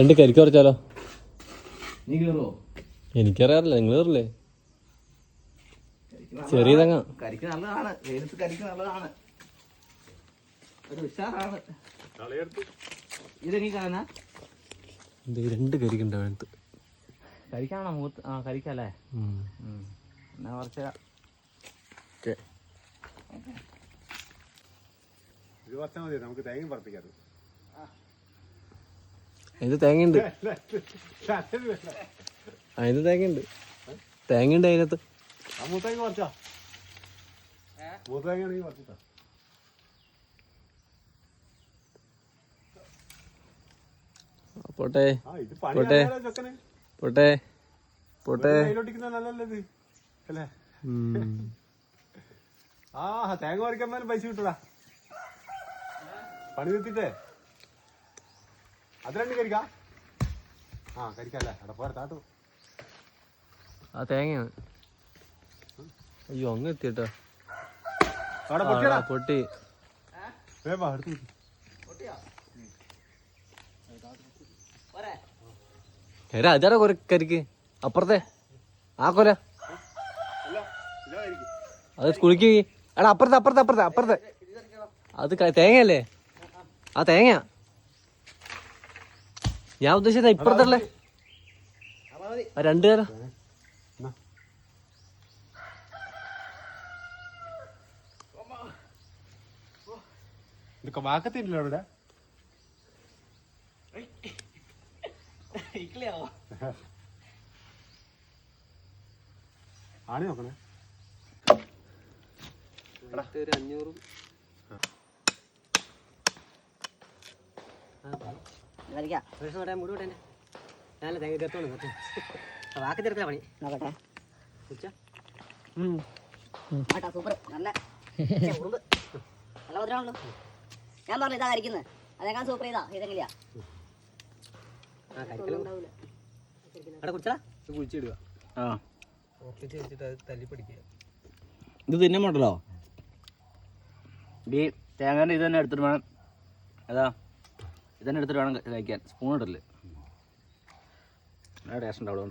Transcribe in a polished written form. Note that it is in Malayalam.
രണ്ട് കരിക്ക് കുറച്ചാലോ? നീ കയറുമോ? എനിക്കറിയാറില്ല, നിങ്ങൾ കയറില്ലേ? ചെറിയ തങ്ങ കരിക്ക് നല്ലതാണ്, വെയിലത്ത് കരിക്ക് നല്ലതാണ്, ഒരു ഉഷാറാണ്. ഇതെനിക്ക് കാണാ രണ്ട് കരിക്കുണ്ട് അടുത്ത്. കരിക്കാണോ മൂത്ത്? ആ കരിക്കല്ലേ. എന്നാ കുറച്ച് നമുക്ക് തേങ്ങ പറപ്പിക്കാറ്. അതിന് തേങ്ങയുണ്ട്, അതിന് തേങ്ങയുണ്ട്, തേങ്ങയുണ്ട് അതിനകത്ത്. ആ മൂത്തേങ്ങ പറിച്ചാ, മൂത്തേങ്ങയാണെങ്കിൽ പറിച്ചിട്ടാ. പോട്ടെ പോട്ടെ പോട്ടെ പോട്ടെ. നല്ലല്ലേ അല്ലേ? ആ തേങ്ങ പറിക്കാൻ പൈസ കിട്ടൂടാ, പണി നിർത്തിട്ടേ. അത് രണ്ട് കരിക്കാ. ആ കരിക്കല്ലേ, അവിടെ പോരെ താട്ടു. ആ തേങ്ങയാണ്. അയ്യോ അങ്ങ് എത്തിട്ടോ, പൊട്ടി. അതാടാ കരിക്ക് അപ്പുറത്തെ ആ കൊല. അത് കുളിക്ക്. എടാ അപ്പുറത്തെ അപ്പുറത്തെ അപ്പുറത്തെ അപ്പുറത്തെ അത് തേങ്ങയല്ലേ? ആ തേങ്ങ ഞാൻ ഉദ്ദേശിച്ചത് ഇപ്പുറത്തല്ലേ രണ്ടു പേരാ. വാക്കത്തില്ല അവിടെ. ആണി നോക്കണേ. 500 മുടി നല്ല തേങ്ങ ചേർത്തോണ്ട് വാക്ക് ചേർത്താ പണി നോക്കട്ടെ. സൂപ്പർ, നല്ല നല്ല മധുരമാണല്ലോ. ഞാൻ പറഞ്ഞു ഇതാ കരിക്കുന്നത്, അതേക്കാൾ സൂപ്പർ ചെയ്താ ഇതെങ്ങനെയാ അവിടെ കുടിച്ചാ കുഴിച്ചിടുക. തല്ലി പഠിക്കുക. ഇത് തിന്നാൻ വേണ്ടല്ലോ. ഈ തേങ്ങേൻ്റെ ഇത് തന്നെ എടുത്തിട്ട് വേണം, അതാ ഇത് തന്നെ എടുത്തിട്ട് വേണം കഴിക്കാൻ. സ്പൂൺ ഇടല്ലേ, നല്ല ടേസ്റ്റ് ഉണ്ടാവും.